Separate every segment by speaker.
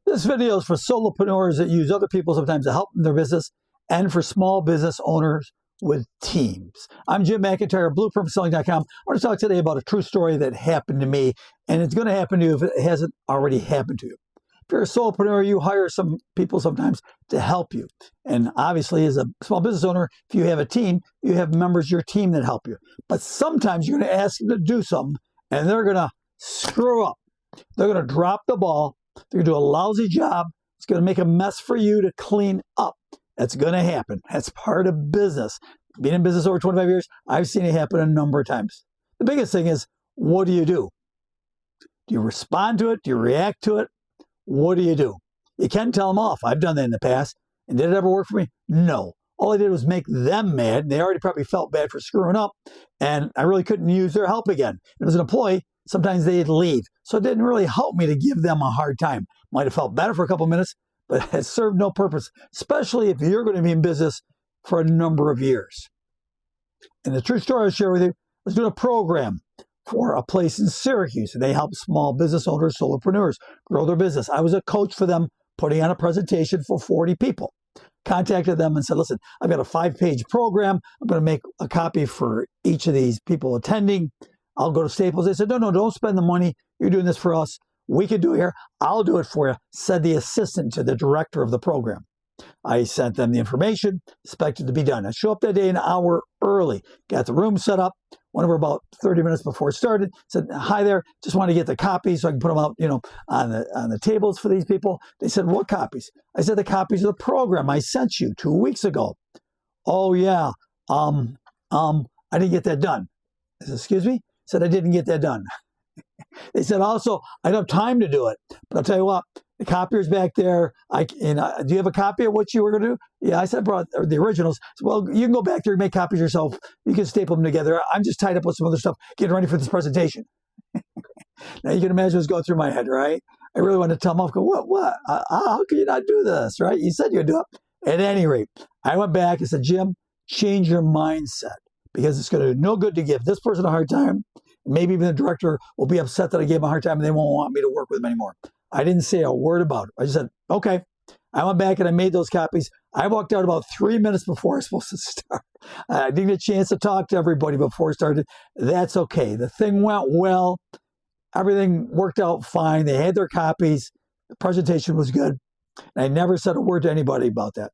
Speaker 1: This video is for solopreneurs that use other people sometimes to help in their business and for small business owners with teams. I'm Jim McIntyre of BlueprintForSelling.com. I want to talk today about a true story that happened to me, and it's going to happen to you if it hasn't already happened to you. If you're a solopreneur, you hire some people sometimes to help you. And obviously, as a small business owner, if you have a team, you have members of your team that help you. But sometimes you're going to ask them to do something, and they're going to screw up. They're going to drop the ball. They're going to do a lousy job. It's going to make a mess for you to clean up. That's going to happen. That's part of business. Being in business over 25 years, I've seen it happen a number of times. The biggest thing is, what do you do? Do you respond to it? Do you react to it? What do? You can't tell them off. I've done that in the past. And did it ever work for me? No. All I did was make them mad. They already probably felt bad for screwing up. And I really couldn't use their help again. And as an employee, sometimes they'd leave. So it didn't really help me to give them a hard time. Might have felt better for a couple of minutes, but it served no purpose, especially if you're going to be in business for a number of years. And the true story I'll share with you, I was doing a program for a place in Syracuse, and they help small business owners, solopreneurs grow their business. I was a coach for them, putting on a presentation for 40 people. Contacted them and said, listen, I've got a 5-page program. I'm going to make a copy for each of these people attending. I'll go to Staples. They said, no, don't spend the money. You're doing this for us. We can do it here. I'll do it for you, said the assistant to the director of the program. I sent them the information, expected to be done. I show up that day an hour early, got the room set up. Went over about 30 minutes before it started, said, hi there, just want to get the copies so I can put them out, on the tables for these people. They said, what copies? I said, the copies of the program I sent you 2 weeks ago. Oh yeah, I didn't get that done. I said, excuse me? I said, I didn't get that done. They said, also, I don't have time to do it, but I'll tell you what, the copier's back there. Do you have a copy of what you were going to do? Yeah, I said, I brought the originals. So, well, you can go back there and make copies yourself. You can staple them together. I'm just tied up with some other stuff, getting ready for this presentation. Now, you can imagine what's going through my head, right? I really wanted to tell them off, go, what? How can you not do this, right? You said you'd do it. At any rate, I went back and said, Jim, change your mindset, because it's going to do no good to give this person a hard time. Maybe even the director will be upset that I gave him a hard time and they won't want me to work with him anymore. I didn't say a word about it. I just said, okay. I went back and I made those copies. I walked out about 3 minutes before I was supposed to start. I didn't get a chance to talk to everybody before it started. That's okay. The thing went well. Everything worked out fine. They had their copies. The presentation was good. And I never said a word to anybody about that.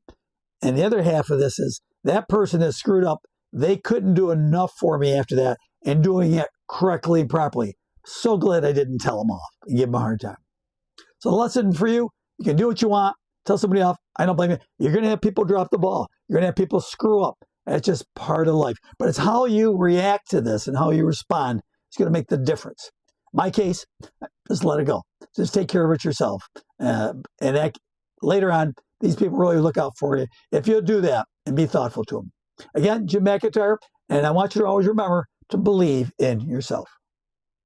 Speaker 1: And the other half of this is that person that screwed up, they couldn't do enough for me after that and doing it correctly and properly. So glad I didn't tell them off and give them a hard time. So the lesson for you, you can do what you want, tell somebody off, I don't blame you. You're going to have people drop the ball. You're going to have people screw up. That's just part of life. But it's how you react to this and how you respond is going to make the difference. My case, just let it go. Just take care of it yourself. Later on, these people really look out for you if you'll do that and be thoughtful to them. Again, Jim McIntyre, and I want you to always remember to believe in yourself.